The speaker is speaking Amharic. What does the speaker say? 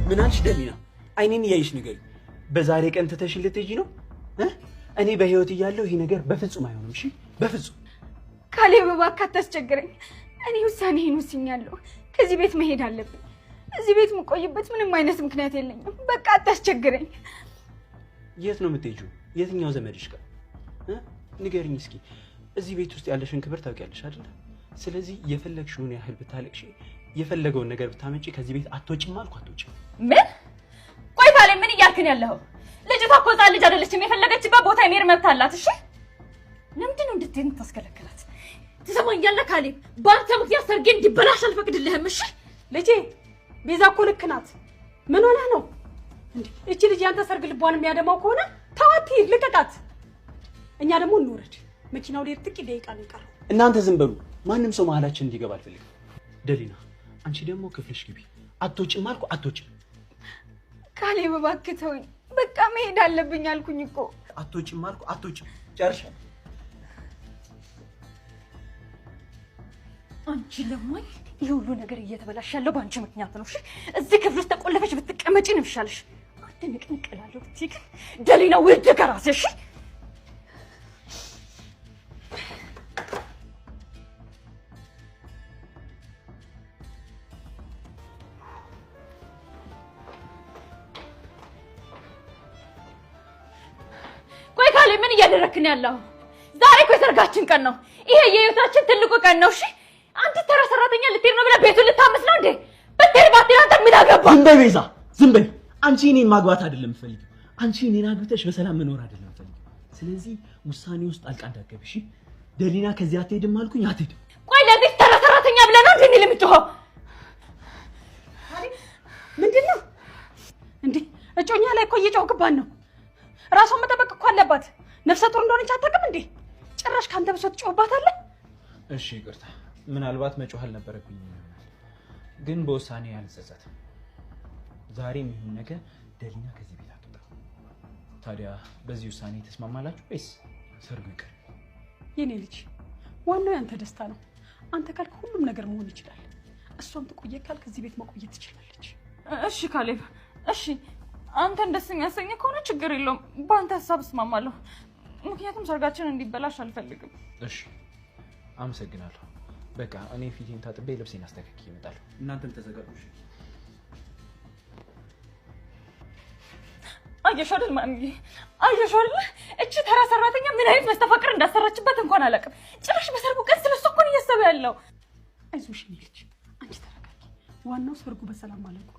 ምን አልሽ ደሊና? አይኔን ያይሽ ንገሪ። በዛሬ ቀን ተተሽል ልትሄጂ ነው? እኔ በህይወት እያለሁ ይሄ ነገር በፍጹም አይሆንም። እሺ በፍጹም። ካሌብ እባክህ አታስቸግረኝ። እኔ ውሳኔዬን ወስኛለሁ። ከዚህ ቤት መሄድ አለብኝ። እዚህ ቤት የምቆይበት ምንም አይነት ምክንያት የለኝም። በቃ አታስቸግረኝ። የት ነው የምትሄጂው? የትኛው ዘመድሽ ጋር? ንገሪኝ እስኪ። እዚህ ቤት ውስጥ ያለሽን ክብር ታውቂያለሽ አይደል? ስለዚህ የፈለግሽውን ያህል ብታለቅሺ፣ የፈለገውን ነገር ብታመጪ ከዚህ ቤት አትወጪም አልኩ። አትወጪም። ምን? ቆይ ካሌብ ምን እያልክን ያለኸው? ልጅቷ እኮ ሕፃን ልጅ አይደለችም። የፈለገችበት ቦታ የመሄድ መብት አላት። እሺ ለምንድን ነው እንድትሄድ የምታስከለክላት? ትሰማኛለህ ካሌብ? በአንተ ምክንያት ሰርጌ እንዲበላሽ አልፈቅድልህም። እሺ ልጄ ቤዛ እኮ ልክ ናት። ምን ሆነህ ነው እንዴ? እቺ ልጅ ያንተ ሰርግ ልቧን የሚያደማው ከሆነ ተዋት፣ ልቀቃት። እኛ ደግሞ እንውረድ። መኪናው ላይ ጥቂት ደቂቃ ነው የቀረው። እናንተ ዝም በሉ። ማንም ሰው መሀላችን እንዲገባ አልፈልግም። ደሊና አንቺ ደግሞ ክፍልሽ ግቢ። አትወጪም አልኩ። አትወጪም። ካሌብ እባክህ ተወኝ። በቃ መሄድ አለብኝ አልኩኝ እኮ። አትወጪም አልኩ። አትወጪም። ጨርሻለሁ። አንቺ ለማይ ይሄ ሁሉ ነገር እየተበላሽ ያለው በአንቺ ምክንያት ነው። እሺ እዚህ ክፍል ውስጥ ተቆለፈሽ ብትቀመጪ ነው የሚሻልሽ። አንተ ንቅንቅላለሁ ትይክ ደሊና ወደ ከራሴ። እሺ ቆይ ካሌብ ምን እያደረክን ያለው? ዛሬ እኮ የሰርጋችን ቀን ነው። ይሄ የህይወታችን ትልቁ ቀን ነው። እሺ አንተ ተራ ሰራተኛ ልትሄድ ነው ብለህ ቤቱን ልታመስ ነው እንዴ? ብትሄድ ባትሄድ አንተ ምን አገባህ? ዝም በይ ቤዛ፣ ዝም በይ። አንቺ እኔን ማግባት አይደለም የምትፈልጊው። አንቺ እኔን አግብተሽ በሰላም መኖር አይደለም የምትፈልጊው። ስለዚህ ውሳኔ ውስጥ ጣልቃ እንዳትገቢ እሺ? ደሊና ከዚህ አትሄድም አልኩኝ። አትሄድም። ቆይ ለዚህ ተራ ሰራተኛ ብለህ ነው እንዴ የምትጮኸው? ምንድን ነው እንዴ? እጮኛ ላይ እኮ እየጮህክባት ነው። ራሷን መጠበቅ እኮ አለባት። ነፍሰ ጡር እንደሆነች አታውቅም እንዴ? ጭራሽ ካንተ ብሶ ትጮህባታለህ። እሺ ይቅርታ፣ ምናልባት መጮህ አልነበረብኝ ይሆናል፣ ግን በውሳኔ አልጸጸትም። ዛሬም ይሁን ነገ ደሊና ከዚህ ቤት አትወጣ። ታዲያ በዚህ ውሳኔ ተስማማላችሁ ወይስ ሰርጉ ይቀር? የኔ ልጅ ዋናው ያንተ ደስታ ነው። አንተ ካልክ ሁሉም ነገር መሆን ይችላል። እሷም ትቆየ ካልክ እዚህ ቤት መቆየት ትችላለች። እሺ ካሌብ፣ እሺ አንተን ደስ የሚያሰኝ ከሆነ ችግር የለውም። በአንተ ሀሳብ እስማማለሁ። ምክንያቱም ሰርጋችን እንዲበላሽ አልፈልግም። እሺ አመሰግናለሁ። በቃ እኔ ፊቴን ታጥቤ ልብሴን አስተካክዬ እመጣለሁ። እናንተም ተዘጋጁ። አየሽ አይደል ማንዬ፣ አየሽ አይደል? እቺ ተራ ሰራተኛ ምን አይነት መስተፋቅር እንዳሰራችበት እንኳን አላውቅም። ጭራሽ በሰርጉ ቀን ስለሷ እኮ ነው እያሰበ ያለው። አይዞሽ ልጅ፣ አንቺ ተረጋጊ። ዋናው ሰርጉ በሰላም ማለቁ።